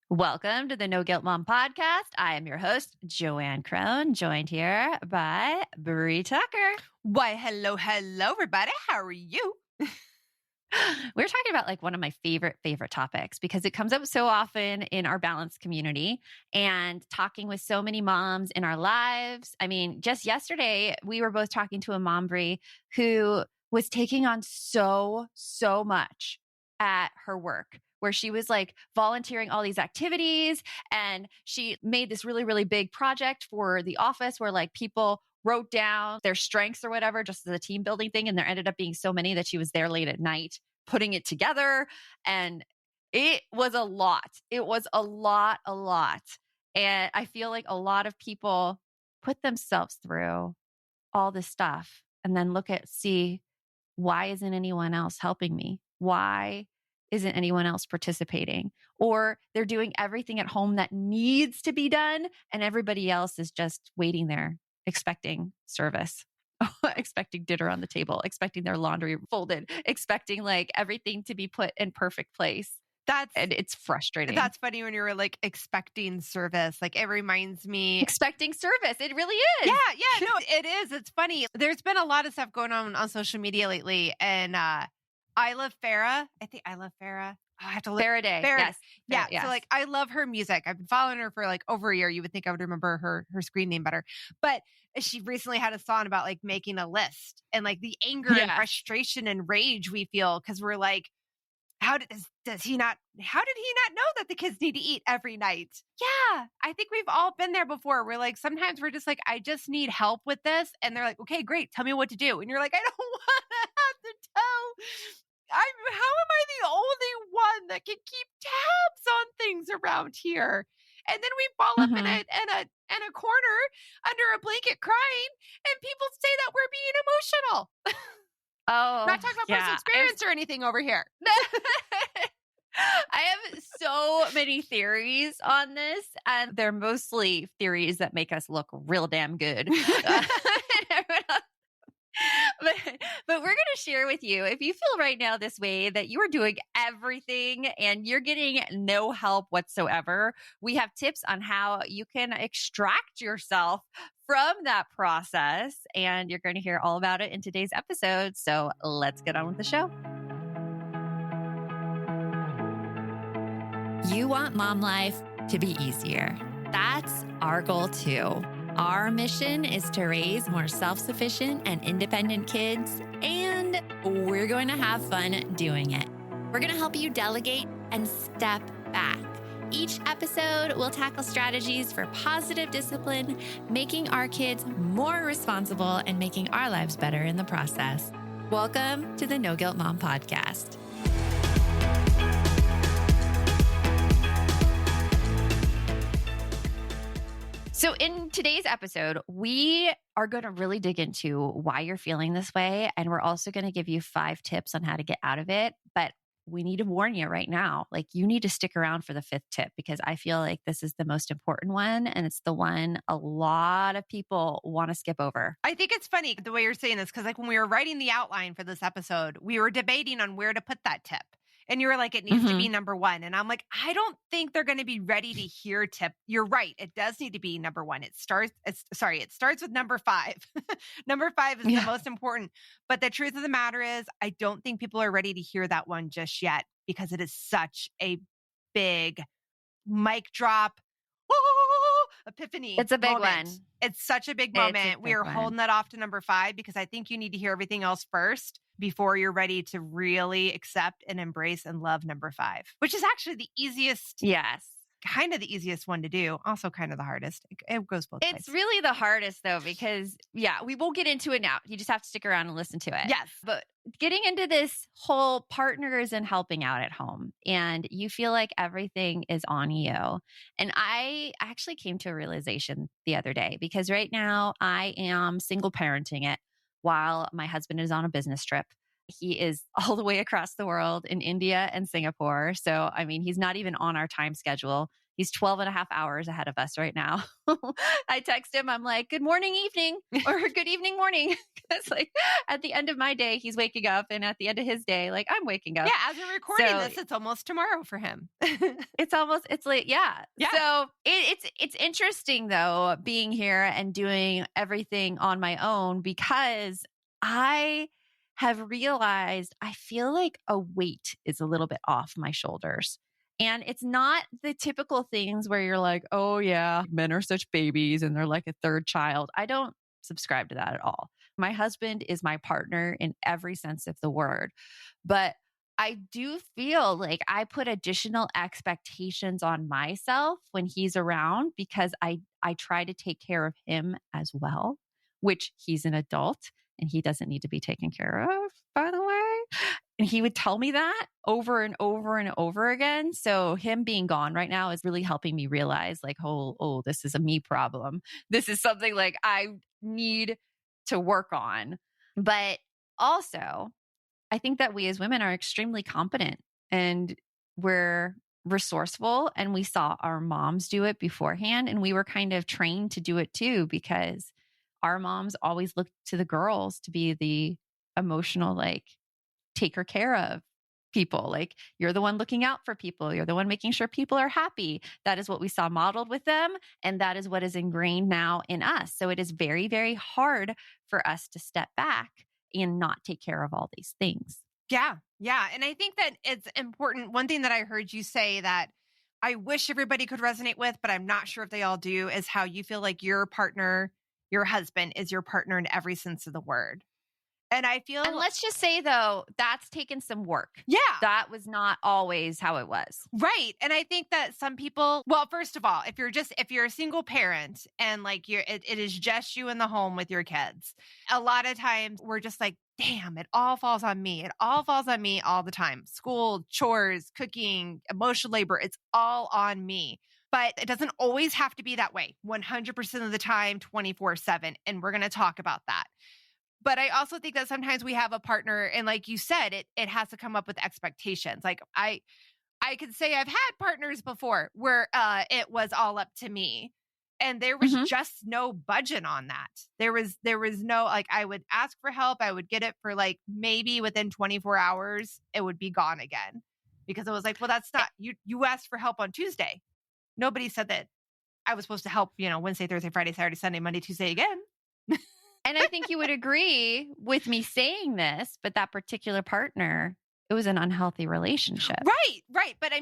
Welcome to the No Guilt Mom podcast. I am your host, Joanne Crone, joined here by Brie Tucker. Why, hello, everybody. How are you? We're talking about like one of my favorite topics because it comes up so often in our balanced community and talking with so many moms in our lives. I mean, just yesterday, we were both talking to a mom, Brie, who was taking on so much at her work, where she was like volunteering all these activities. And she made this really big project for the office where like people wrote down their strengths or whatever, just as a team building thing. And there ended up being so many that she was there late at night putting it together. And it was a lot. It was a lot. And I feel like a lot of people put themselves through all this stuff and then see, why isn't anyone else helping me? Why isn't anyone else participating? Or they're doing everything at home that needs to be done, and everybody else is just waiting there, expecting service, expecting dinner on the table, expecting their laundry folded, expecting like everything to be put in perfect place. And it's frustrating. That's funny when you're like expecting service. Like it reminds me. Expecting service. It really is. Yeah. No, it is. It's funny. There's been a lot of stuff going on social media lately. And I love Farrah. I think I love Farrah. I have to look. Farrah Day. Farrah. Yes. Yeah. Yes. So like I love her music. I've been following her for like over a year. You would think I would remember her screen name better. But she recently had a song about like making a list and like the anger and frustration and rage we feel because we're like, how did he not know that the kids need to eat every night? Yeah, I think we've all been there before. We're like, sometimes we're just like, I just need help with this. And they're like, okay, great. Tell me what to do. And you're like, I don't want to have to tell. How am I the only one that can keep tabs on things around here? And then we fall up in a corner under a blanket crying, and people say that we're being emotional. Oh, not talking about personal experience or anything over here. I have so many theories on this, and they're mostly theories that make us look real damn good. But we're going to share with you, if you feel right now this way, that you are doing everything and you're getting no help whatsoever, we have tips on how you can extract yourself from that process. And you're going to hear all about it in today's episode. So let's get on with the show. You want mom life to be easier. That's our goal too. Our mission is to raise more self-sufficient and independent kids, and we're going to have fun doing it. We're going to help you delegate and step back. Each episode will tackle strategies for positive discipline, making our kids more responsible and making our lives better in the process. Welcome to the No Guilt Mom podcast. So in today's episode, we are going to really dig into why you're feeling this way. And we're also going to give you 5 tips on how to get out of it. But we need to warn you right now, like you need to stick around for the 5th tip, because I feel like this is the most important one. And it's the one a lot of people want to skip over. I think it's funny the way you're saying this, because like when we were writing the outline for this episode, we were debating on where to put that tip. And you were like, it needs to be number 1. And I'm like, I don't think they're going to be ready to hear tip. You're right. It does need to be number 1. It starts with number 5. Number 5 is the most important. But the truth of the matter is, I don't think people are ready to hear that one just yet, because it is such a big mic drop. Epiphany. It's a big moment. one. It's such a big moment. We are holding that off to number 5 because I think you need to hear everything else first before you're ready to really accept and embrace and love number 5, which is actually the easiest. Yes. Kind of the easiest one to do. Also kind of the hardest. It goes both ways. It's really the hardest though, because we will get into it now. You just have to stick around and listen to it. Yes. But getting into this whole partners and helping out at home, and you feel like everything is on you. And I actually came to a realization the other day, because right now I am single parenting it while my husband is on a business trip. He is all the way across the world in India and Singapore. So, I mean, he's not even on our time schedule. He's 12 and a half hours ahead of us right now. I text him, I'm like, good morning, evening, or good evening, morning. Because like at the end of my day, he's waking up. And at the end of his day, like I'm waking up. Yeah, as we're recording this, it's almost tomorrow for him. It's late. Yeah. Yeah. So it's interesting though, being here and doing everything on my own, because I have realized I feel like a weight is a little bit off my shoulders. And it's not the typical things where you're like, oh yeah, men are such babies and they're like a third child. I don't subscribe to that at all. My husband is my partner in every sense of the word. But I do feel like I put additional expectations on myself when he's around, because I try to take care of him as well, which he's an adult and he doesn't need to be taken care of, by the way. And he would tell me that over and over and over again. So him being gone right now is really helping me realize like, oh, this is a me problem. This is something like I need to work on. But also, I think that we as women are extremely competent and we're resourceful, and we saw our moms do it beforehand, and we were kind of trained to do it too, because our moms always looked to the girls to be the emotional, like, take care of people. Like, you're the one looking out for people. You're the one making sure people are happy. That is what we saw modeled with them. And that is what is ingrained now in us. So it is very, very hard for us to step back and not take care of all these things. Yeah. Yeah. And I think that it's important. One thing that I heard you say that I wish everybody could resonate with, but I'm not sure if they all do, is how you feel like your partner, your husband, is your partner in every sense of the word. And I feel, and let's just say though, that's taken some work. Yeah. That was not always how it was. Right. And I think that some people, well, first of all, if you're a single parent and like it is just you in the home with your kids, a lot of times we're just like, damn, it all falls on me. It all falls on me all the time. School, chores, cooking, emotional labor, it's all on me. But it doesn't always have to be that way 100% of the time, 24/7. And we're going to talk about that. But I also think that sometimes we have a partner, and like you said, it has to come up with expectations. Like I could say I've had partners before where it was all up to me, and there was just no budget on that. There was no, like, I would ask for help, I would get it for like maybe within 24 hours, it would be gone again, because it was like, well, that's not you asked for help on Tuesday. Nobody said that I was supposed to help, Wednesday, Thursday, Friday, Saturday, Sunday, Monday, Tuesday again. And I think you would agree with me saying this, but that particular partner, it was an unhealthy relationship. Right. But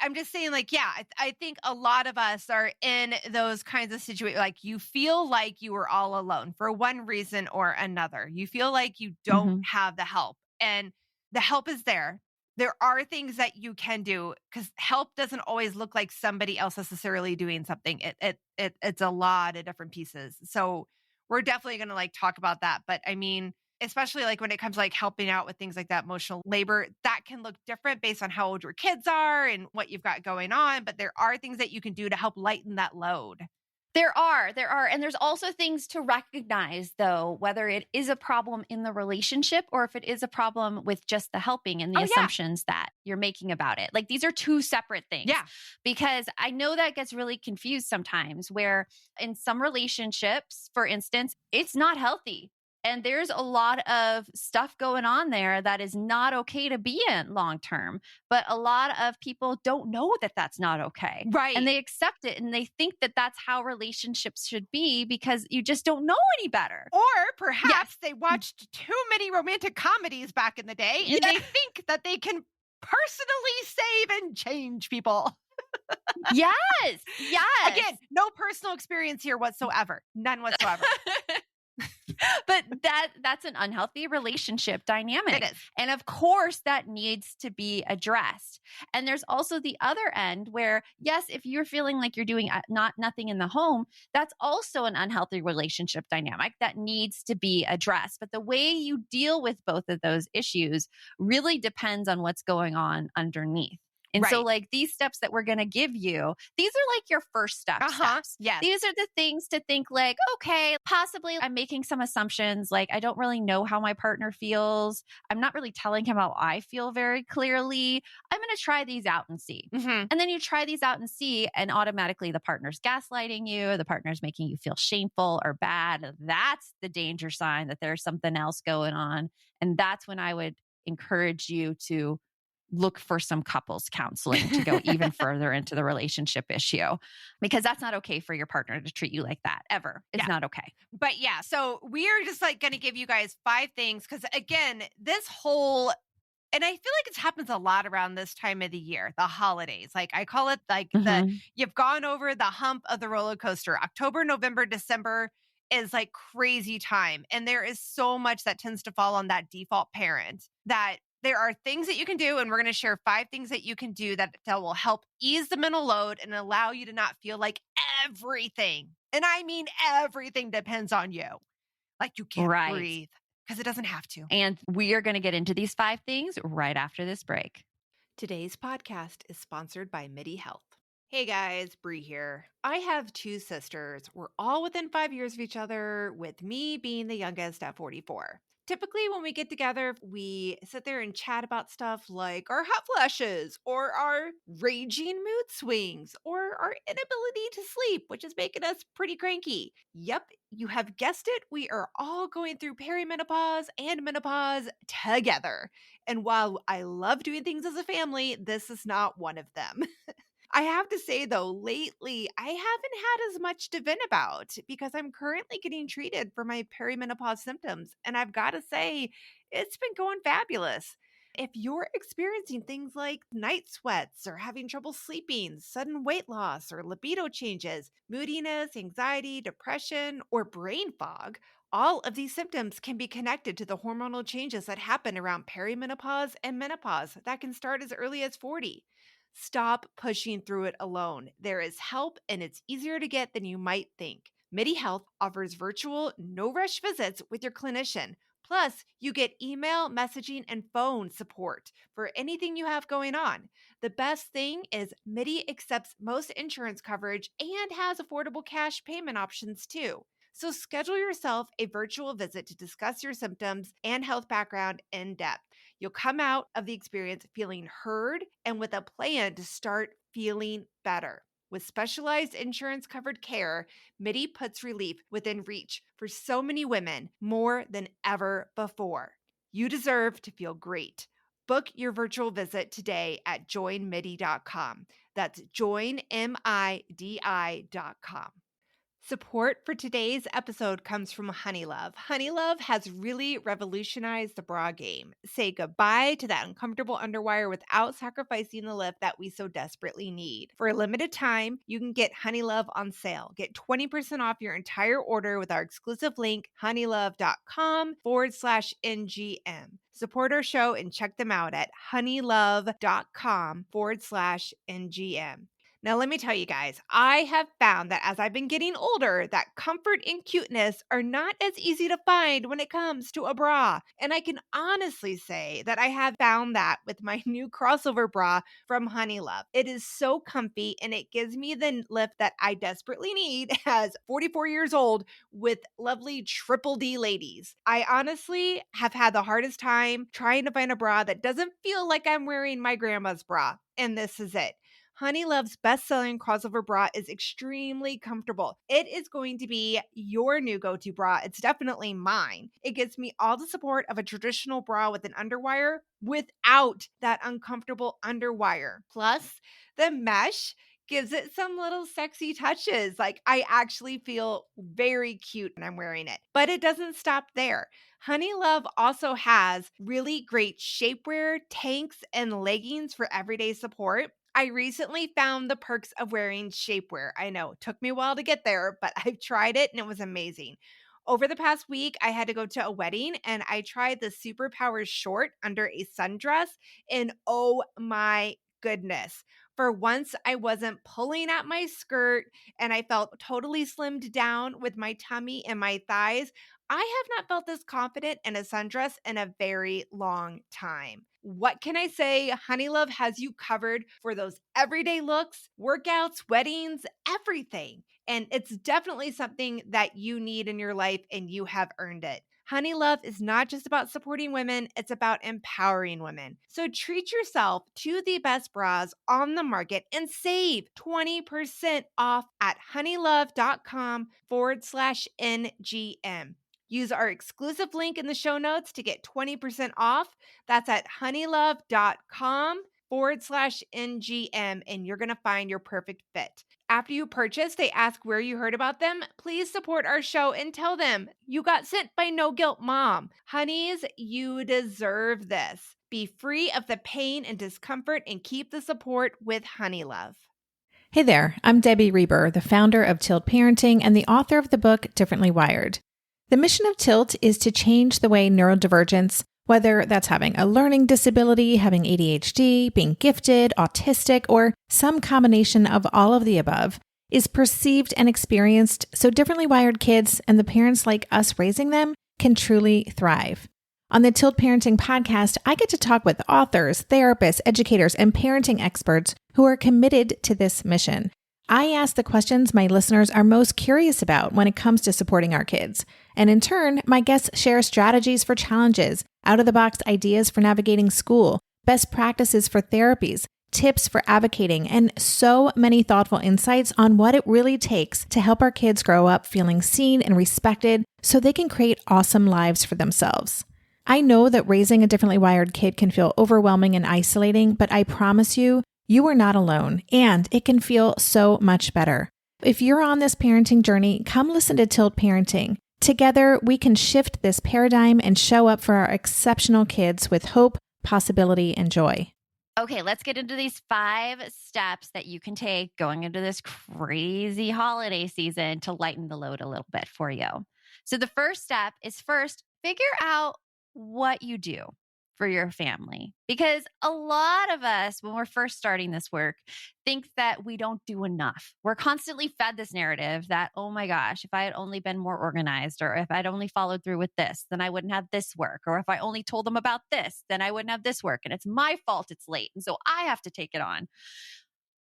I'm just saying, like, yeah, I think a lot of us are in those kinds of situations. Like, you feel like you are all alone for one reason or another. You feel like you don't have the help, and the help is there. There are things that you can do, because help doesn't always look like somebody else necessarily doing something. It's a lot of different pieces. So we're definitely going to like talk about that. But I mean, especially like when it comes to like helping out with things like that, emotional labor, that can look different based on how old your kids are and what you've got going on. But there are things that you can do to help lighten that load. There are. And there's also things to recognize though, whether it is a problem in the relationship or if it is a problem with just the helping and the assumptions that you're making about it. Like, these are two separate things. Yeah. Because I know that gets really confused sometimes, where in some relationships, for instance, it's not healthy. And there's a lot of stuff going on there that is not okay to be in long term. But a lot of people don't know that that's not okay. Right. And they accept it and they think that that's how relationships should be, because you just don't know any better. Or perhaps they watched too many romantic comedies back in the day and they think that they can personally save and change people. Yes. Again, no personal experience here whatsoever. None whatsoever. But that's an unhealthy relationship dynamic. It is. And of course that needs to be addressed. And there's also the other end where, yes, if you're feeling like you're doing nothing in the home, that's also an unhealthy relationship dynamic that needs to be addressed. But the way you deal with both of those issues really depends on what's going on underneath. And so, Right. like, these steps that we're going to give you, these are like your first steps. Yes. These are the things to think like, okay, possibly I'm making some assumptions. Like, I don't really know how my partner feels. I'm not really telling him how I feel very clearly. I'm going to try these out and see. Hmm. And then you try these out and see, and automatically the partner's gaslighting you, the partner's making you feel shameful or bad. That's the danger sign that there's something else going on. And that's when I would encourage you to look for some couples counseling to go even further into the relationship issue, because that's not okay for your partner to treat you like that ever. It's Yeah. not okay. But yeah, so we are just like going to give you guys 5 things because again, this whole and I feel like it happens a lot around this time of the year, the holidays. Like I call it like Mhm. you've gone over the hump of the roller coaster. October, November, December is like crazy time. And there is so much that tends to fall on that default parent that there are things that you can do. And we're going to share 5 things that you can do that will help ease the mental load and allow you to not feel like everything, and I mean everything, depends on you. Like you can't Right. breathe because it doesn't have to. And we are going to get into these 5 things right after this break. Today's podcast is sponsored by MIDI Health. Hey guys, Bree here. I have 2 sisters. We're all within 5 years of each other, with me being the youngest at 44. Typically, when we get together, we sit there and chat about stuff like our hot flashes, or our raging mood swings, or our inability to sleep, which is making us pretty cranky. Yep, you have guessed it. We are all going through perimenopause and menopause together. And while I love doing things as a family, this is not one of them. I have to say though, lately I haven't had as much to vent about because I'm currently getting treated for my perimenopause symptoms. And I've got to say, it's been going fabulous. If you're experiencing things like night sweats or having trouble sleeping, sudden weight loss or libido changes, moodiness, anxiety, depression, or brain fog, all of these symptoms can be connected to the hormonal changes that happen around perimenopause and menopause that can start as early as 40. Stop pushing through it alone. There is help and it's easier to get than you might think. MIDI Health offers virtual, no rush visits with your clinician. Plus, you get email, messaging, and phone support for anything you have going on. The best thing is MIDI accepts most insurance coverage and has affordable cash payment options too. So schedule yourself a virtual visit to discuss your symptoms and health background in depth. You'll come out of the experience feeling heard and with a plan to start feeling better. With specialized insurance covered care, MIDI puts relief within reach for so many women more than ever before. You deserve to feel great. Book your virtual visit today at joinmidi.com. That's joinmidi.com. Support for today's episode comes from Honeylove. Honeylove has really revolutionized the bra game. Say goodbye to that uncomfortable underwire without sacrificing the lift that we so desperately need. For a limited time, you can get Honeylove on sale. Get 20% off your entire order with our exclusive link, honeylove.com/NGM. Support our show and check them out at honeylove.com/NGM. Now, let me tell you guys, I have found that as I've been getting older, that comfort and cuteness are not as easy to find when it comes to a bra. And I can honestly say that I have found that with my new crossover bra from Honeylove. It is so comfy and it gives me the lift that I desperately need as 44 years old with lovely triple D ladies. I honestly have had the hardest time trying to find a bra that doesn't feel like I'm wearing my grandma's bra. And this is it. Honeylove's best-selling crossover bra is extremely comfortable. It is going to be your new go-to bra. It's definitely mine. It gives me all the support of a traditional bra with an underwire without that uncomfortable underwire. Plus, the mesh gives it some little sexy touches. Like I actually feel very cute when I'm wearing it. But it doesn't stop there. Honeylove also has really great shapewear, tanks, and leggings for everyday support. I recently found the perks of wearing shapewear. I know it took me a while to get there, but I've tried it and it was amazing. Over the past week, I had to go to a wedding and I tried the Superpowers short under a sundress, and oh my goodness. For once, I wasn't pulling at my skirt and I felt totally slimmed down with my tummy and my thighs. I have not felt this confident in a sundress in a very long time. What can I say? Honeylove has you covered for those everyday looks, workouts, weddings, everything. And it's definitely something that you need in your life, and you have earned it. Honeylove is not just about supporting women, it's about empowering women. So treat yourself to the best bras on the market and save 20% off at honeylove.com/NGM. Use our exclusive link in the show notes to get 20% off. That's at honeylove.com/NGM, and you're going to find your perfect fit. After you purchase, they ask where you heard about them. Please support our show and tell them you got sent by No Guilt Mom. Honeys, you deserve this. Be free of the pain and discomfort and keep the support with Honeylove. Hey there, I'm Debbie Reber, the founder of Tilt Parenting and the author of the book Differently Wired. The mission of Tilt is to change the way neurodivergence, whether that's having a learning disability, having ADHD, being gifted, autistic, or some combination of all of the above, is perceived and experienced so differently wired kids and the parents like us raising them can truly thrive. On the Tilt Parenting podcast, I get to talk with authors, therapists, educators, and parenting experts who are committed to this mission. I ask the questions my listeners are most curious about when it comes to supporting our kids. And in turn, my guests share strategies for challenges, out-of-the-box ideas for navigating school, best practices for therapies, tips for advocating, and so many thoughtful insights on what it really takes to help our kids grow up feeling seen and respected so they can create awesome lives for themselves. I know that raising a differently wired kid can feel overwhelming and isolating, but I promise you, you are not alone, and it can feel so much better. If you're on this parenting journey, come listen to Tilt Parenting. Together, we can shift this paradigm and show up for our exceptional kids with hope, possibility, and joy. Okay, let's get into these 5 steps that you can take going into this crazy holiday season to lighten the load a little bit for you. So the first step is figure out what you do for your family. Because a lot of us, when we're first starting this work, think that we don't do enough. We're constantly fed this narrative that, oh my gosh, if I had only been more organized, or if I'd only followed through with this, then I wouldn't have this work. Or if I only told them about this, then I wouldn't have this work. And it's my fault it's late. And so I have to take it on.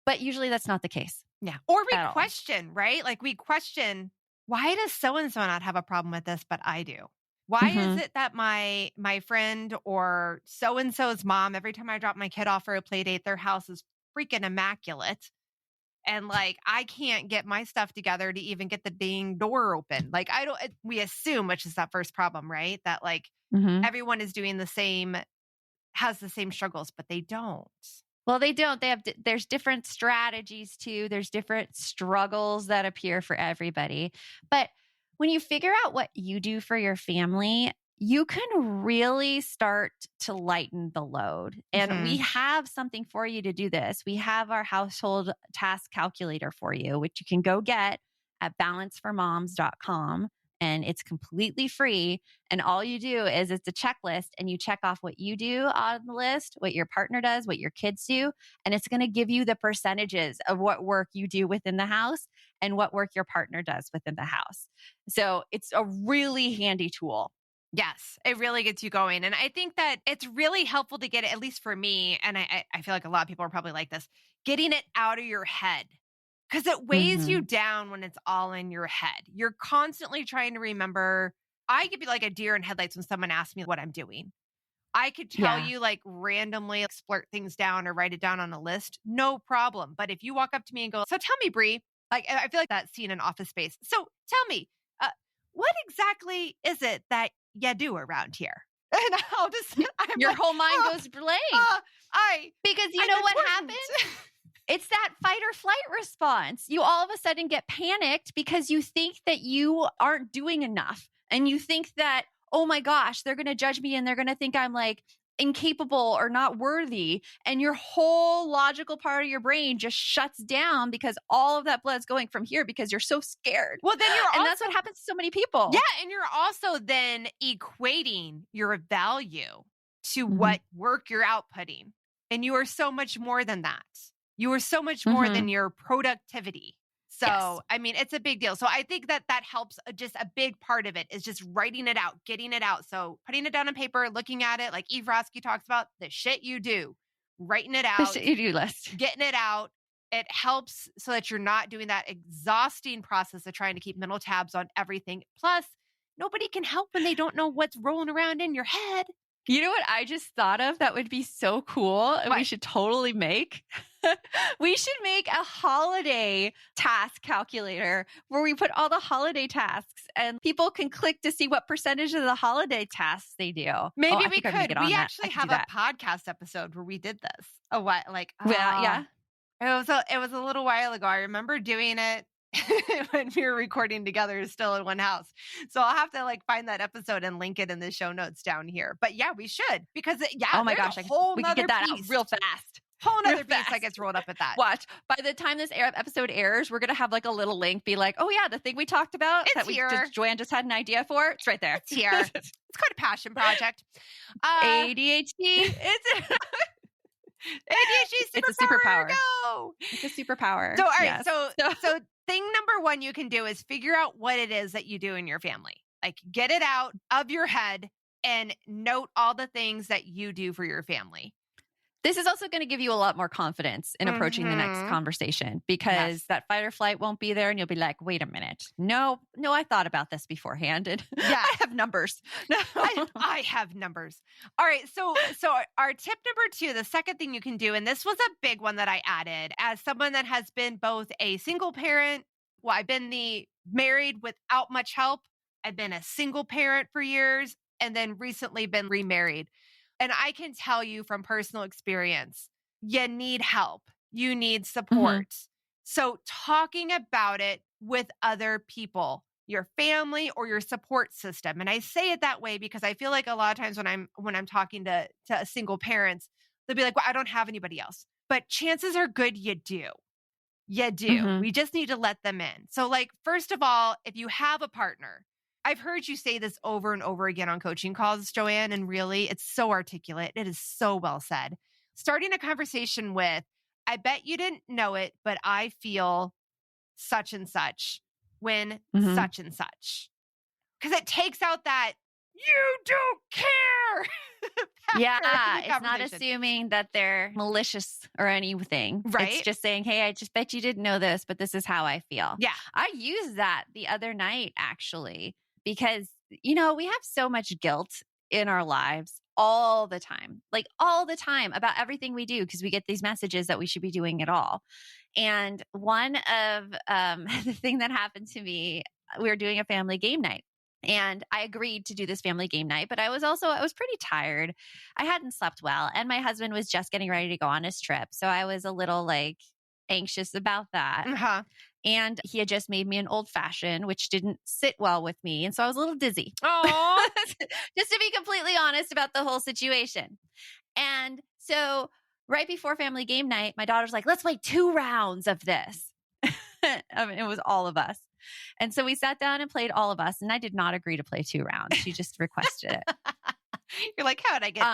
But usually that's not the case. Yeah. Or we question, right? Like we question, why does so-and-so not have a problem with this, but I do? Why is it that my friend or so-and-so's mom, every time I drop my kid off for a play date, their house is freaking immaculate. And like, I can't get my stuff together to even get the dang door open. Like we assume, which is that first problem, right? That like everyone is doing has the same struggles, but they don't. Well, they don't. There's different strategies too. There's different struggles that appear for everybody. But when you figure out what you do for your family, you can really start to lighten the load. And we have something for you to do this. We have our household task calculator for you, which you can go get at balanceformoms.com. And it's completely free. And all you do is it's a checklist, and you check off what you do on the list, what your partner does, what your kids do. And it's going to give you the percentages of what work you do within the house and what work your partner does within the house. So it's a really handy tool. Yes, it really gets you going. And I think that it's really helpful to get it, at least for me, and I feel like a lot of people are probably like this, getting it out of your head. Because it weighs you down when it's all in your head. You're constantly trying to remember. I could be like a deer in headlights when someone asks me what I'm doing. I could tell you like randomly splurt things down or write it down on a list. No problem. But if you walk up to me and go, so tell me, Brie, like I feel like that scene in Office Space. So tell me, what exactly is it that you do around here? And I'll just, your whole mind goes blank. Because you know what happens? It's that fight or flight response. You all of a sudden get panicked because you think that you aren't doing enough. And you think that, oh my gosh, they're going to judge me and they're going to think I'm like incapable or not worthy. And your whole logical part of your brain just shuts down because all of that blood's going from here because you're so scared. Well, then and that's what happens to so many people. Yeah. And you're also then equating your value to what work you're outputting. And you are so much more than that. You are so much more than your productivity. So, Yes. I mean, it's a big deal. So I think that helps. Just a big part of it is just writing it out, getting it out. So putting it down on paper, looking at it, like Eve Roski talks about, the shit you do, writing it The out, shit you do list. getting it out. It helps so that you're not doing that exhausting process of trying to keep mental tabs on everything. Plus, nobody can help when they don't know what's rolling around in your head. You know what I just thought of that would be so cool and we What? should totally make? We should make a holiday task calculator where we put all the holiday tasks and people can click to see what percentage of the holiday tasks they do. Maybe I we think I'm gonna could. get on We that. actually I could have do a that. podcast episode where we did this. Like, Yeah. it was a little while ago. I remember doing it when we were recording together still in one house. So I'll have to like find that episode and link it in the show notes down here. But yeah, we should, because Oh my there's gosh, a whole we could get nother that out beast. real fast. Whole real nother beast that fast. gets rolled up at that. Watch, by the time this episode airs, we're going to have like a little link be like, oh yeah, the thing we talked about It's that here. Joanne just had an idea for, it's right there. It's here. It's called a passion project. ADHD. It's ADHD It's a superpower. Go. It's a superpower. So, all right. Yes. So thing number one you can do is figure out what it is that you do in your family. Like, get it out of your head and note all the things that you do for your family. This is also going to give you a lot more confidence in approaching the next conversation because that fight or flight won't be there and you'll be like, wait a minute. No, I thought about this beforehand and I have numbers. No. I have numbers. All right. So our tip number 2, the second thing you can do, and this was a big one that I added as someone that has been both a single parent. Well, I've been the married without much help. I've been a single parent for years and then recently been remarried. And I can tell you from personal experience, you need help. You need support. So talking about it with other people, your family or your support system. And I say it that way because I feel like a lot of times when I'm talking to single parents, they'll be like, well, I don't have anybody else. But chances are good you do. You do. We just need to let them in. So like, first of all, if you have a partner, I've heard you say this over and over again on coaching calls, Joanne, and really, it's so articulate. It is so well said. Starting a conversation with, I bet you didn't know it, but I feel such and such when such and such. Because it takes out that, you don't care. Yeah, it's not assuming that they're malicious or anything. Right. It's just saying, hey, I just bet you didn't know this, but this is how I feel. Yeah. I used that the other night, actually. Because, we have so much guilt in our lives all the time about everything we do because we get these messages that we should be doing it all. And one of the thing that happened to me, we were doing a family game night. And I agreed to do this family game night, but I was pretty tired. I hadn't slept well. And my husband was just getting ready to go on his trip. So I was a little anxious about that. And he had just made me an old fashioned, which didn't sit well with me. And so I was a little dizzy. Oh, just to be completely honest about the whole situation. And so right before family game night, my daughter's like, let's play 2 rounds of this. I mean, it was all of us. And so we sat down and played all of us. And I did not agree to play 2 rounds. She just requested it. You're like, how would I get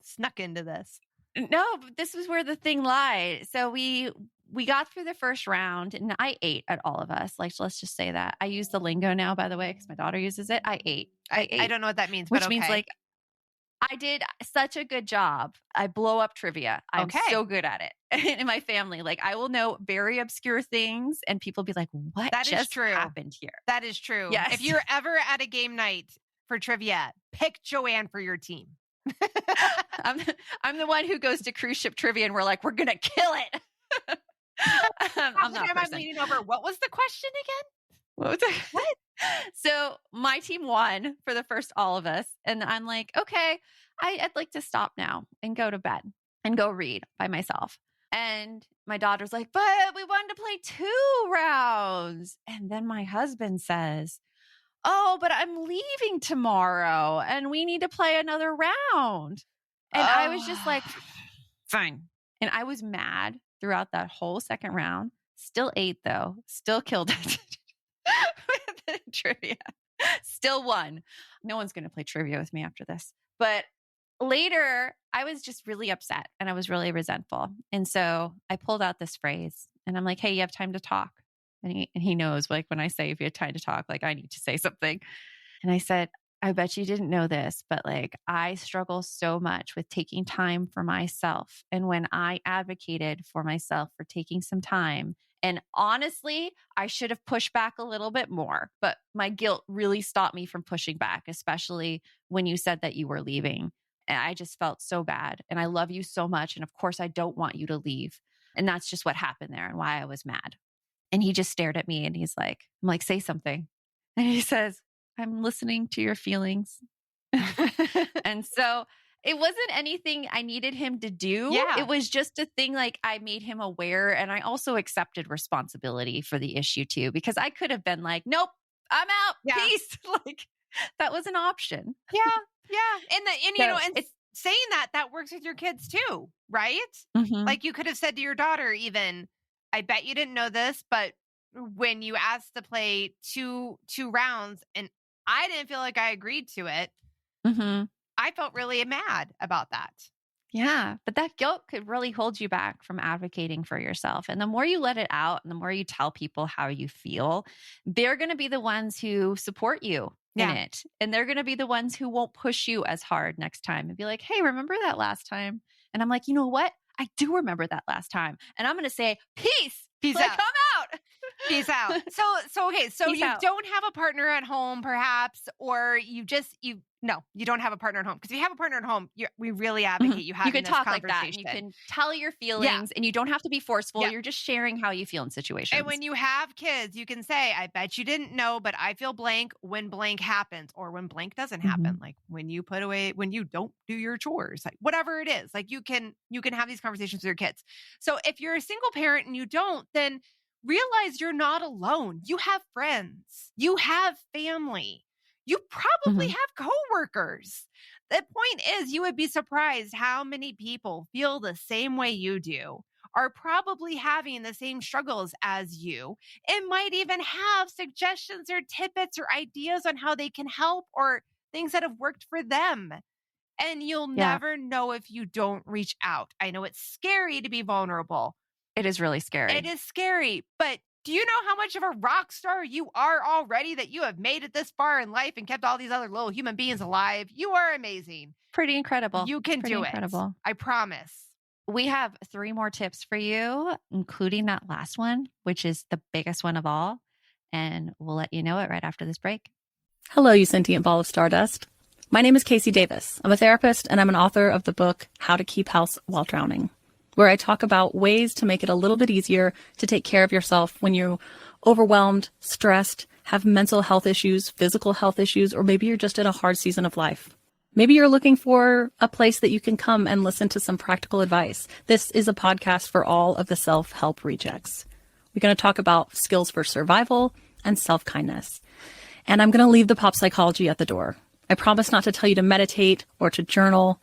snuck into this? No, but this was where the thing lied. So we got through the first round and I ate at all of us. Like, let's just say that. I use the lingo now, by the way, because my daughter uses it. I ate. I don't know what that means, which but means I did such a good job. I blow up trivia. I'm so good at it in my family. Like, I will know very obscure things and people be like, what just happened here? That is true. Yes. If you're ever at a game night for trivia, pick Joanne for your team. I'm the one who goes to cruise ship trivia and we're like, we're going to kill it. I'm not I'm leaning over. What was the question again? What was it? What? So my team won for the first all of us. And I'm like, okay, I'd like to stop now and go to bed and go read by myself. And my daughter's like, but we wanted to play 2 rounds. And then my husband says, oh, but I'm leaving tomorrow and we need to play another round. And I was just like, fine. And I was mad throughout that whole second round. Still ate though. Still killed it. With the trivia. Still won. No one's going to play trivia with me after this. But later, I was just really upset and I was really resentful. And so I pulled out this phrase and I'm like, hey, you have time to talk? And he knows, like, when I say, if you have time to talk, like, I need to say something. And I said, I bet you didn't know this, but like, I struggle so much with taking time for myself. And when I advocated for myself for taking some time, and honestly, I should have pushed back a little bit more, but my guilt really stopped me from pushing back, especially when you said that you were leaving. And I just felt so bad. And I love you so much. And of course, I don't want you to leave. And that's just what happened there and why I was mad. And he just stared at me and he's like, I'm like, say something. And he says, I'm listening to your feelings. And so it wasn't anything I needed him to do. Yeah. It was just a thing, like, I made him aware, and I also accepted responsibility for the issue too, because I could have been like, nope, I'm out. Yeah. Peace. Like, that was an option. Yeah. And So you know, and saying that works with your kids too, right? Mhm. Like, you could have said to your daughter, even, I bet you didn't know this, but when you asked to play two rounds and I didn't feel like I agreed to it, Mhm. I felt really mad about that. Yeah, but that guilt could really hold you back from advocating for yourself. And the more you let it out and the more you tell people how you feel, they're going to be the ones who support you in it. And they're going to be the ones who won't push you as hard next time and be like, hey, remember that last time? And I'm like, you know what? I do remember that last time. And I'm going to say, peace out. Come out. Peace out. So okay. So Peace you out. don't have a partner at home, perhaps, or you don't have a partner at home. Because if you have a partner at home, we really advocate you having You can this talk like that. conversation. And you can tell your feelings, and you don't have to be forceful. Yeah. You're just sharing how you feel in situations. And when you have kids, you can say, I bet you didn't know, but I feel blank when blank happens, or when blank doesn't happen. Like when you don't do your chores, like whatever it is, like you can have these conversations with your kids. So if you're a single parent and you don't, then realize you're not alone. You have friends, you have family, you probably have coworkers. The point is, you would be surprised how many people feel the same way you do, are probably having the same struggles as you, and might even have suggestions or tidbits or ideas on how they can help or things that have worked for them. And you'll never know if you don't reach out. I know it's scary to be vulnerable. It is really scary. It is scary, but do you know how much of a rock star you are already, that you have made it this far in life and kept all these other little human beings alive? You are amazing. Pretty incredible. You can do it. I promise. We have 3 more tips for you, including that last one, which is the biggest one of all. And we'll let you know it right after this break. Hello, you sentient ball of stardust. My name is Casey Davis. I'm a therapist, and I'm an author of the book, How to Keep House While Drowning, where I talk about ways to make it a little bit easier to take care of yourself when you're overwhelmed, stressed, have mental health issues, physical health issues, or maybe you're just in a hard season of life. Maybe you're looking for a place that you can come and listen to some practical advice. This is a podcast for all of the self-help rejects. We're going to talk about skills for survival and self-kindness. And I'm going to leave the pop psychology at the door. I promise not to tell you to meditate or to journal.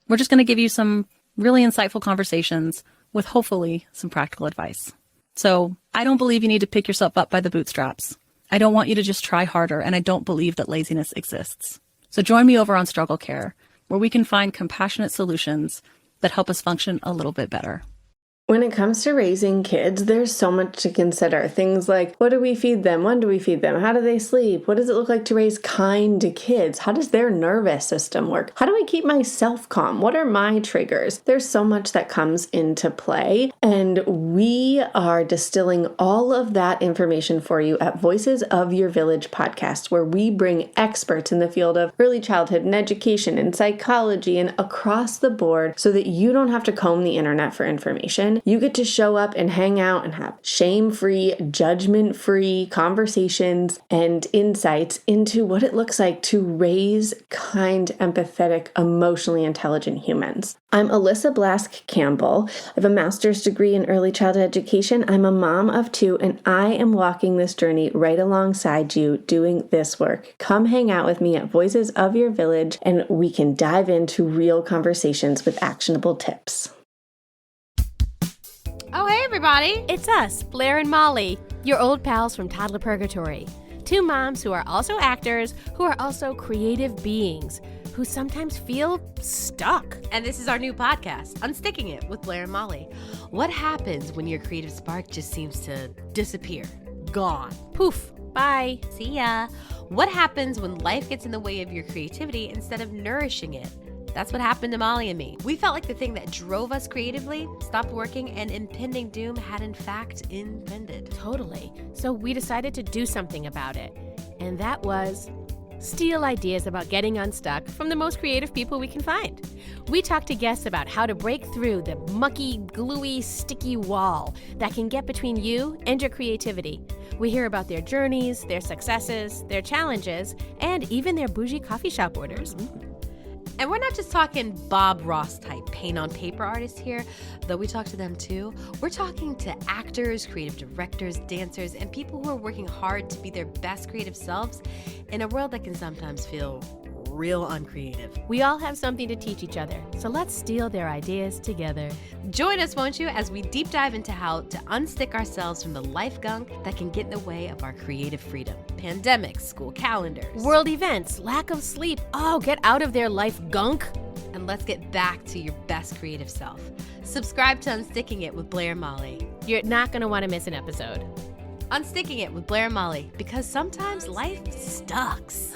We're just going to give you some really insightful conversations with hopefully some practical advice. So I don't believe you need to pick yourself up by the bootstraps. I don't want you to just try harder, and I don't believe that laziness exists. So join me over on Struggle Care, where we can find compassionate solutions that help us function a little bit better. When it comes to raising kids, there's so much to consider. Things like, what do we feed them? When do we feed them? How do they sleep? What does it look like to raise kind kids? How does their nervous system work? How do I keep myself calm? What are my triggers? There's so much that comes into play, and we are distilling all of that information for you at Voices of Your Village podcast, where we bring experts in the field of early childhood and education and psychology and across the board so that you don't have to comb the internet for information. You get to show up and hang out and have shame-free, judgment-free conversations and insights into what it looks like to raise kind, empathetic, emotionally intelligent humans. I'm Alyssa Blask Campbell. I have a master's degree in early childhood education. I'm a mom of 2, and I am walking this journey right alongside you doing this work. Come hang out with me at Voices of Your Village, and we can dive into real conversations with actionable tips. Oh, hey, everybody. It's us, Blair and Molly, your old pals from Toddler Purgatory. 2 moms who are also actors, who are also creative beings. who sometimes feel stuck. And this is our new podcast, Unsticking It with Blair and Molly. What happens when your creative spark just seems to disappear? Gone. Poof. Bye. See ya. What happens when life gets in the way of your creativity instead of nourishing it? That's what happened to Molly and me. We felt like the thing that drove us creatively stopped working and impending doom had in fact impended. Totally. So we decided to do something about it. And that was steal ideas about getting unstuck from the most creative people we can find. We talked to guests about how to break through the mucky, gluey, sticky wall that can get between you and your creativity. We hear about their journeys, their successes, their challenges, and even their bougie coffee shop orders. And we're not just talking Bob Ross type paint on paper artists here, though we talk to them too. We're talking to actors, creative directors, dancers, and people who are working hard to be their best creative selves in a world that can sometimes feel real uncreative. We all have something to teach each other, so let's steal their ideas together. Join us, won't you, as we deep dive into how to unstick ourselves from the life gunk that can get in the way of our creative freedom. Pandemics, school calendars, World events, lack of sleep. Oh, get out of their life gunk. and let's get back to your best creative self. Subscribe to Unsticking It with Blair and Molly. You're not going to want to miss an episode. Unsticking It with Blair and Molly, because sometimes life sucks.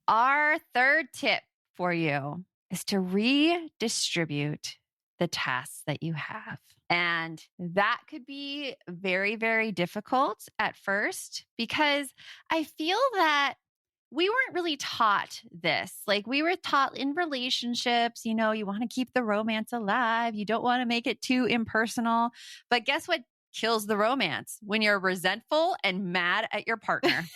Our third tip for you is to redistribute the tasks that you have. And that could be very, very difficult at first because I feel that we weren't really taught this. Like we were taught in relationships, you know, you want to keep the romance alive. You don't want to make it too impersonal. But guess what kills the romance? When you're resentful and mad at your partner.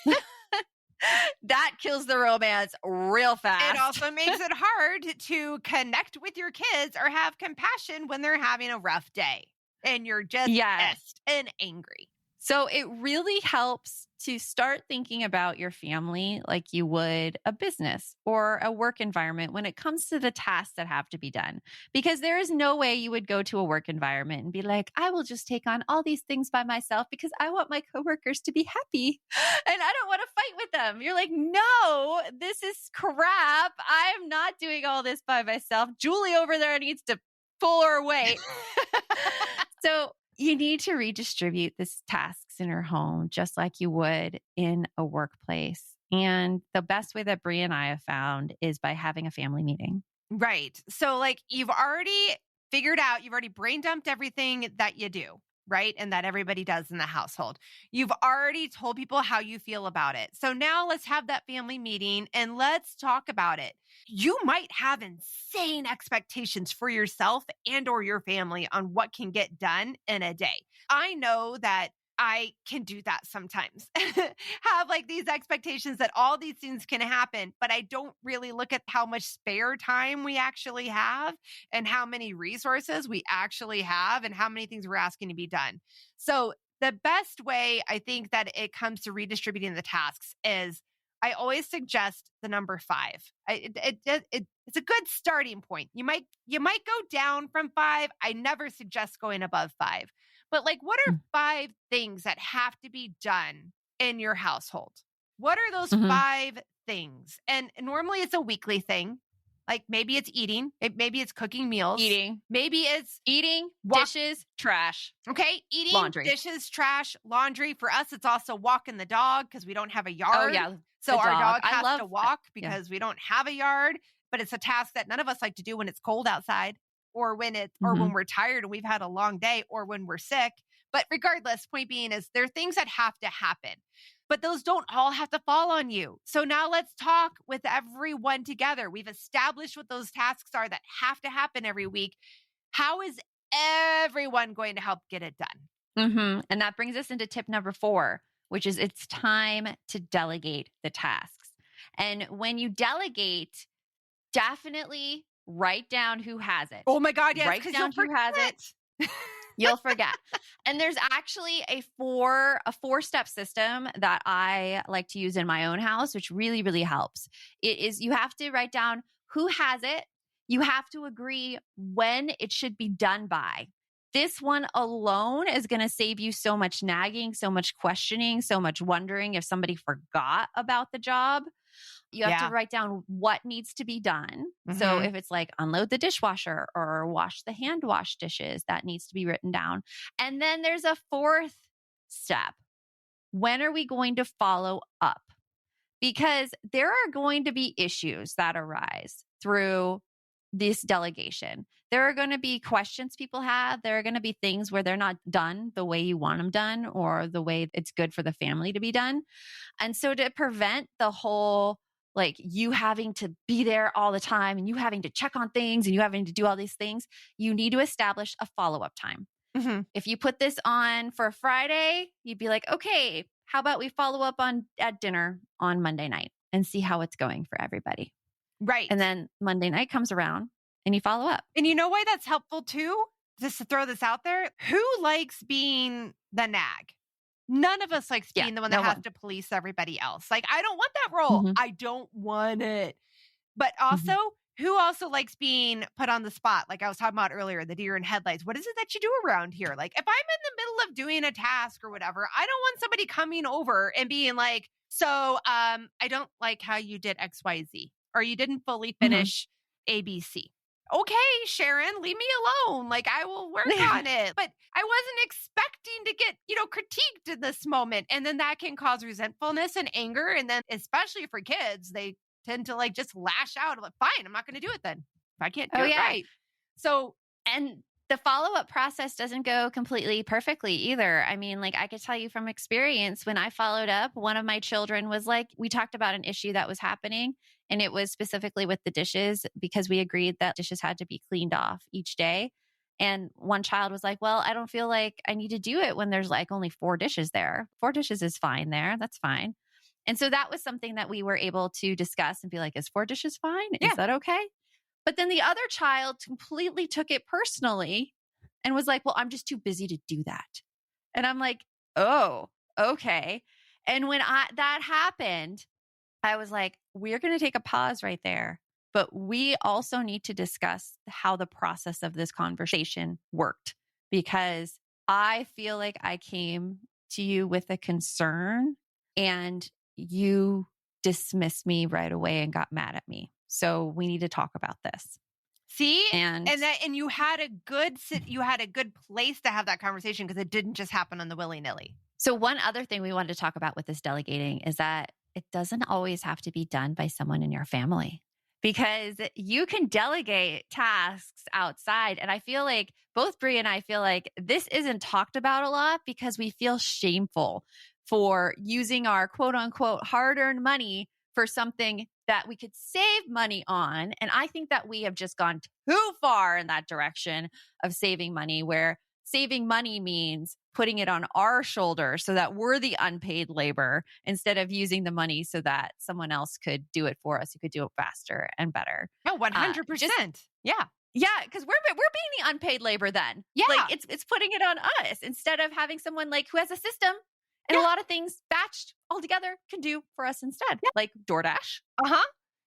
That kills the romance real fast. It also makes it hard to connect with your kids or have compassion when they're having a rough day and you're just pissed and angry. So it really helps to start thinking about your family like you would a business or a work environment when it comes to the tasks that have to be done. Because there is no way you would go to a work environment and be like, I will just take on all these things by myself because I want my coworkers to be happy and I don't want to fight with them. You're like, no, this is crap. I'm not doing all this by myself. Julie over there needs to pull her weight. So you need to redistribute these tasks in your home just like you would in a workplace. And the best way that Brie and I have found is by having a family meeting. Right. So like you've already figured out, you've already brain dumped everything that you do, right? And that everybody does in the household. You've already told people how you feel about it. So now let's have that family meeting and let's talk about it. You might have insane expectations for yourself and or your family on what can get done in a day. I know that I can do that sometimes. Have like these expectations that all these things can happen, but I don't really look at how much spare time we actually have and how many resources we actually have and how many things we're asking to be done. So the best way I think that it comes to redistributing the tasks is I always suggest the number 5. It's a good starting point. You might go down from 5. I never suggest going above 5. But like, what are 5 things that have to be done in your household? What are those 5 things? And normally it's a weekly thing. Like maybe it's eating. Maybe it's cooking meals. Maybe it's eating, dishes, trash. Okay. Eating, laundry. Dishes, trash, laundry. For us, it's also walking the dog because we don't have a yard. Oh, yeah. So our dog has to walk because we don't have a yard. But it's a task that none of us like to do when it's cold outside or when it's or when we're tired and we've had a long day or when we're sick. But regardless, point being is there are things that have to happen. But those don't all have to fall on you. So now let's talk with everyone together. We've established what those tasks are that have to happen every week. How is everyone going to help get it done? And that brings us into tip number 4, which is it's time to delegate the tasks. And when you delegate, definitely write down who has it. Oh my God, yes. Write down who has it. You'll forget. And there's actually a 4-step system that I like to use in my own house, which really, really helps. It is you have to write down who has it. You have to agree when it should be done by. this one alone is going to save you so much nagging, so much questioning, so much wondering if somebody forgot about the job. You have to write down what needs to be done. So if it's like unload the dishwasher or wash the hand wash dishes, that needs to be written down. And then there's a fourth step. When are we going to follow up? Because there are going to be issues that arise through this delegation. There are going to be questions people have. There are going to be things where they're not done the way you want them done or the way it's good for the family to be done. And so to prevent the whole like you having to be there all the time and you having to check on things and you having to do all these things, you need to establish a follow-up time. If you put this on for Friday, you'd be like, okay, how about we follow up at dinner on Monday night and see how it's going for everybody. Right. And then Monday night comes around and you follow up. And you know why that's helpful too? Just to throw this out there, who likes being the nag? None of us likes being the one that has to police everybody else. Like, I don't want that role. I don't want it. But also, who also likes being put on the spot? Like I was talking about earlier, the deer in headlights. What is it that you do around here? Like if I'm in the middle of doing a task or whatever, I don't want somebody coming over and being like, so I don't like how you did XYZ or you didn't fully finish ABC. Okay, Sharon, leave me alone. Like I will work on it. But I wasn't expecting to get, critiqued in this moment. And then that can cause resentfulness and anger. And then especially for kids, they tend to like just lash out. Like, fine, I'm not going to do it then. If I can't do it right. So, and the follow-up process doesn't go completely perfectly either. I mean, like I could tell you from experience, when I followed up, one of my children was like, we talked about an issue that was happening and it was specifically with the dishes because we agreed that dishes had to be cleaned off each day. And one child was like, well, I don't feel like I need to do it when there's like only 4 dishes there. 4 dishes is fine there. That's fine. And so that was something that we were able to discuss and be like, is 4 dishes fine? Is that okay? But then the other child completely took it personally and was like, well, I'm just too busy to do that. And I'm like, oh, okay. And when that happened, I was like, we're going to take a pause right there. But we also need to discuss how the process of this conversation worked, because I feel like I came to you with a concern and you dismissed me right away and got mad at me. So we need to talk about this. See, and you had a good place to have that conversation because it didn't just happen on the willy-nilly. So one other thing we wanted to talk about with this delegating is that it doesn't always have to be done by someone in your family, because you can delegate tasks outside. And I feel like both Brie and I feel like this isn't talked about a lot because we feel shameful for using our quote unquote hard-earned money for something that we could save money on. And I think that we have just gone too far in that direction of saving money, where saving money means putting it on our shoulders so that we're the unpaid labor instead of using the money so that someone else could do it for us, who could do it faster and better. Oh, 100%. Yeah. Yeah, because we're being the unpaid labor then. Yeah. Like it's putting it on us instead of having someone like who has a system and a lot of things batched all together can do for us instead, like DoorDash.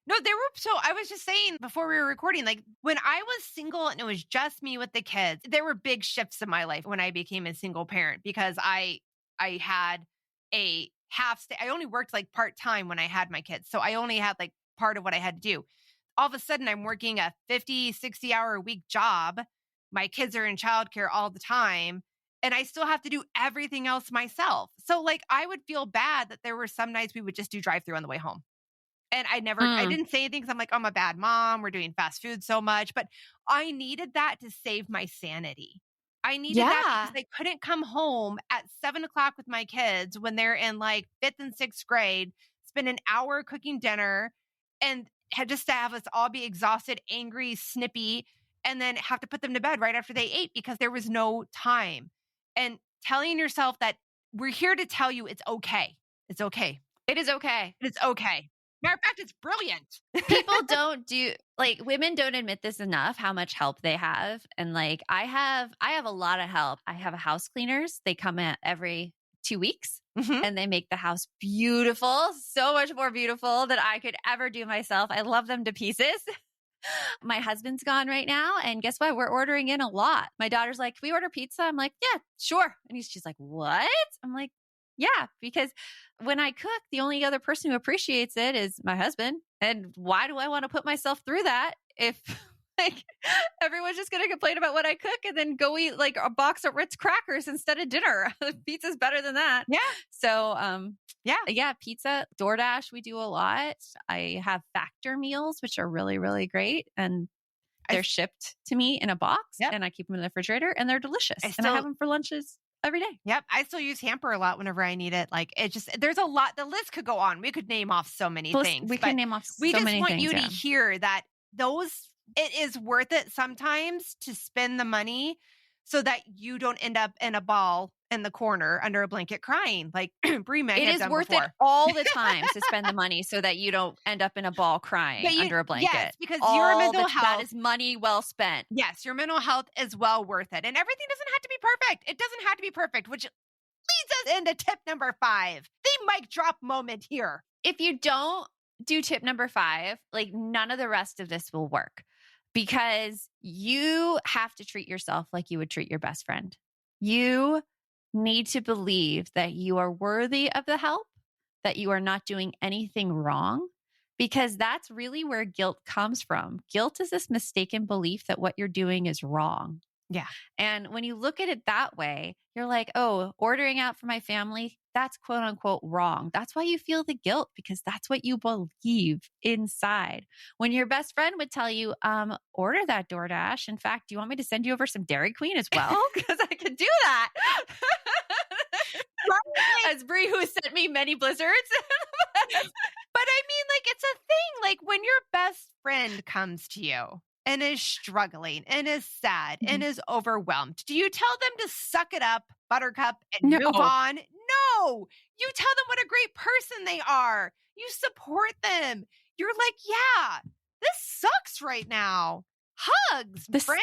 No, I was just saying before we were recording, like when I was single and it was just me with the kids, there were big shifts in my life when I became a single parent, because I had a I only worked like part-time when I had my kids. So I only had like part of what I had to do. All of a sudden I'm working a 50, 60 hour a week job. My kids are in childcare all the time. And I still have to do everything else myself. So like, I would feel bad that there were some nights we would just do drive-through on the way home. And I didn't say anything because I'm like, I'm a bad mom. We're doing fast food so much. But I needed that to save my sanity. I needed that because I couldn't come home at 7:00 with my kids when they're in like 5th and 6th grade, spend an hour cooking dinner and had just to have us all be exhausted, angry, snippy, and then have to put them to bed right after they ate because there was no time. And telling yourself that we're here to tell you it's okay. It's okay. It is okay. It's okay. Matter of fact, it's brilliant. People women don't admit this enough, how much help they have. And like, I have a lot of help. I have house cleaners. They come in every 2 weeks and they make the house beautiful. So much more beautiful than I could ever do myself. I love them to pieces. My husband's gone right now. And guess what? We're ordering in a lot. My daughter's like, can we order pizza? I'm like, yeah, sure. And she's like, what? I'm like, yeah, because when I cook, the only other person who appreciates it is my husband. And why do I want to put myself through that if like everyone's just going to complain about what I cook and then go eat like a box of Ritz crackers instead of dinner? Pizza's better than that. Yeah. So, yeah, pizza, DoorDash, we do a lot. I have Factor meals, which are really, really great. And they're shipped to me in a box and I keep them in the refrigerator and they're delicious. And I have them for lunches every day. Yep. I still use Hamper a lot whenever I need it. Like it just, there's a lot, the list could go on. We could name off so many things. We can name off so many things. We just want you to hear that it is worth it sometimes to spend the money so that you don't end up in a ball in the corner under a blanket crying like Brie may have done before. It is worth it all the time to spend the money so that you don't end up in a ball crying under a blanket. Yes, because your mental health. That is money well spent. Yes, your mental health is well worth it. And everything doesn't have to be perfect. It doesn't have to be perfect, which leads us into tip number 5. The mic drop moment here. If you don't do tip number 5, like none of the rest of this will work because you have to treat yourself like you would treat your best friend. You need to believe that you are worthy of the help, that you are not doing anything wrong, because that's really where guilt comes from. Guilt is this mistaken belief that what you're doing is wrong. Yeah. And when you look at it that way, you're like, oh, ordering out for my family, that's quote unquote wrong. That's why you feel the guilt because that's what you believe inside. When your best friend would tell you, order that DoorDash. In fact, do you want me to send you over some Dairy Queen as well? Because I could do that. As Brie, who sent me many blizzards. But I mean, like, it's a thing. Like when your best friend comes to you and is struggling and is sad and is overwhelmed, do you tell them to suck it up, buttercup, and move on? No, you tell them what a great person they are. You support them. You're like, yeah, this sucks right now. Hugs, friend.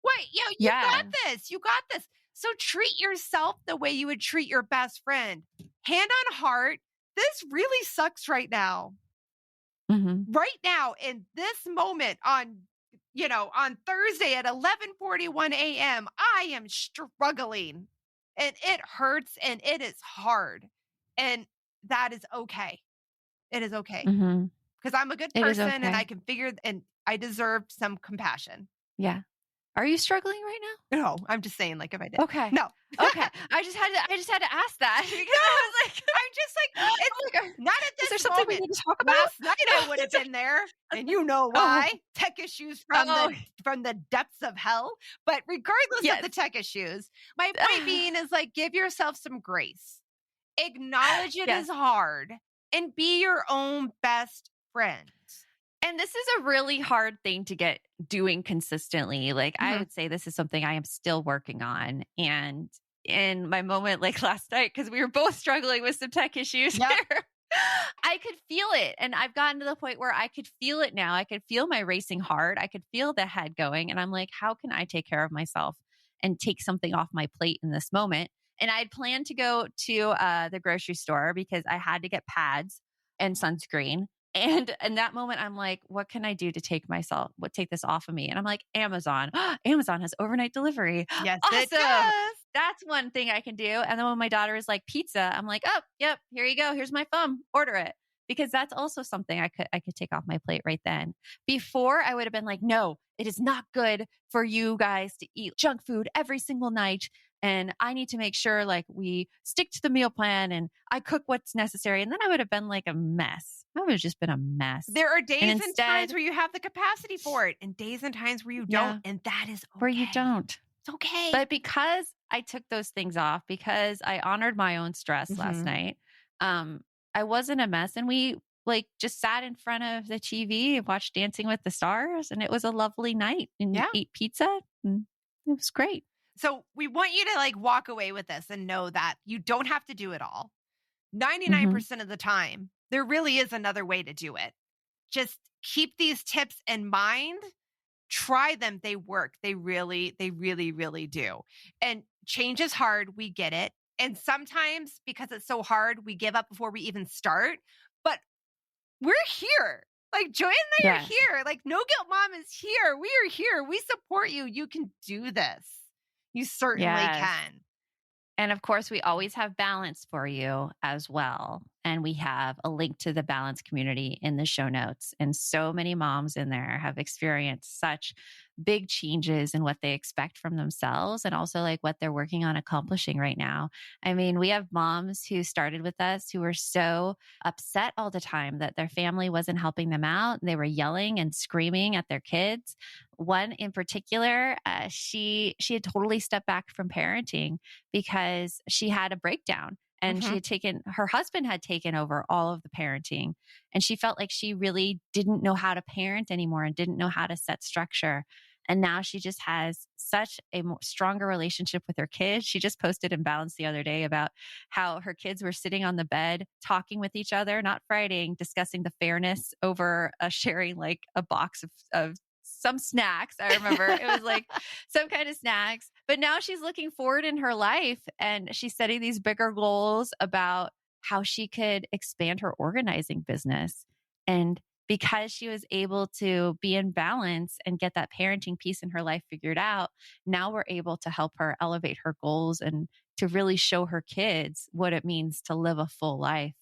What? You got this. You got this. So treat yourself the way you would treat your best friend. Hand on heart. This really sucks right now. Mm-hmm. Right now, in this moment on Thursday at 11:41 a.m., I am struggling and it hurts and it is hard. And that is okay. It is okay. Because I'm a good person and I can figure, and I deserve some compassion. Yeah. Are you struggling right now? No, I'm just saying, like, if I did. Okay. No. Okay. I just had to ask that because I was like, I'm just like, it's not at this is there something moment. we need to talk about? Last night I would have been there, and you know why. Tech issues from the depths of hell. But regardless of the tech issues, my point being is like, give yourself some grace. Acknowledge it is hard and be your own best friend. And this is a really hard thing to get doing consistently. Like I would say this is something I am still working on. And in my moment like last night, because we were both struggling with some tech issues here, I could feel it. And I've gotten to the point where I could feel it now. I could feel my racing heart. I could feel the head going. And I'm like, how can I take care of myself and take something off my plate in this moment? And I had planned to go to the grocery store because I had to get pads and sunscreen. And in that moment, I'm like, what can I do to take this off of me? And I'm like, Amazon. Amazon has overnight delivery. Yes, awesome. It does. That's one thing I can do. And then when my daughter is like, pizza, I'm like, oh, yep, here you go. Here's my thumb. Order it. Because that's also something I could take off my plate right then. Before, I would have been like, no, it is not good for you guys to eat junk food every single night. And I need to make sure like we stick to the meal plan and I cook what's necessary. And then I would have been like a mess. I would have just been a mess. There are days and times where you have the capacity for it and days and times where you don't. And that is okay. Where you don't. It's okay. But because I took those things off, because I honored my own stress last night, I wasn't a mess. And we like just sat in front of the TV and watched Dancing with the Stars. And it was a lovely night and ate pizza. And it was great. So we want you to like walk away with this and know that you don't have to do it all. 99% of the time, there really is another way to do it. Just keep these tips in mind. Try them. They work. They really, really do. And change is hard. We get it. And sometimes because it's so hard, we give up before we even start. But we're here. Like, Joy and I are here. Like, No Guilt Mom is here. We are here. We support you. You can do this. You certainly can. And of course, we always have balance for you as well. And we have a link to the balance community in the show notes. And so many moms in there have experienced such big changes in what they expect from themselves and also like what they're working on accomplishing right now. I mean, we have moms who started with us who were so upset all the time that their family wasn't helping them out. They were yelling and screaming at their kids. One in particular, she had totally stepped back from parenting because she had a breakdown. And her husband had taken over all of the parenting. And she felt like she really didn't know how to parent anymore and didn't know how to set structure. And now she just has such a stronger relationship with her kids. She just posted in Balance the other day about how her kids were sitting on the bed, talking with each other, not fighting, discussing the fairness over sharing like a box of some snacks. I remember it was like some kind of snacks, but now she's looking forward in her life and she's setting these bigger goals about how she could expand her organizing business. And because she was able to be in balance and get that parenting piece in her life figured out, now we're able to help her elevate her goals and to really show her kids what it means to live a full life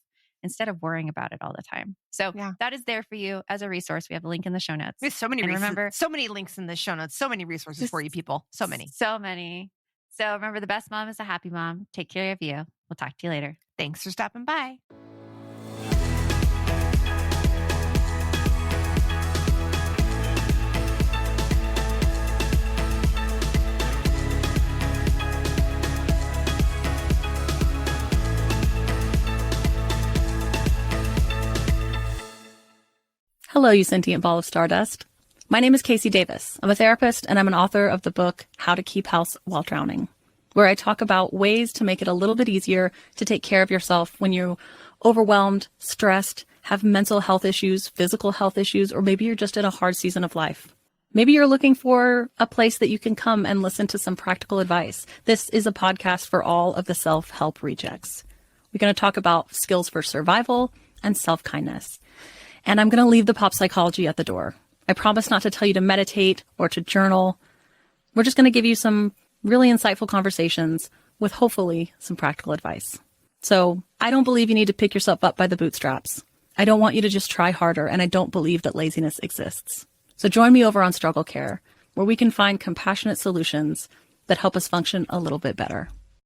instead of worrying about it all the time. So that is there for you as a resource. We have a link in the show notes. There's so many so many links in the show notes, so many resources for you people. So many. So many. So remember, the best mom is a happy mom. Take care of you. We'll talk to you later. Thanks for stopping by. Hello, you sentient ball of stardust. My name is Casey Davis. I'm a therapist and I'm an author of the book, How to Keep House While Drowning, where I talk about ways to make it a little bit easier to take care of yourself when you're overwhelmed, stressed, have mental health issues, physical health issues, or maybe you're just in a hard season of life. Maybe you're looking for a place that you can come and listen to some practical advice. This is a podcast for all of the self-help rejects. We're going to talk about skills for survival and self-kindness. And I'm going to leave the pop psychology at the door. I promise not to tell you to meditate or to journal. We're just going to give you some really insightful conversations with hopefully some practical advice. So I don't believe you need to pick yourself up by the bootstraps. I don't want you to just try harder, and I don't believe that laziness exists. So join me over on Struggle Care, where we can find compassionate solutions that help us function a little bit better.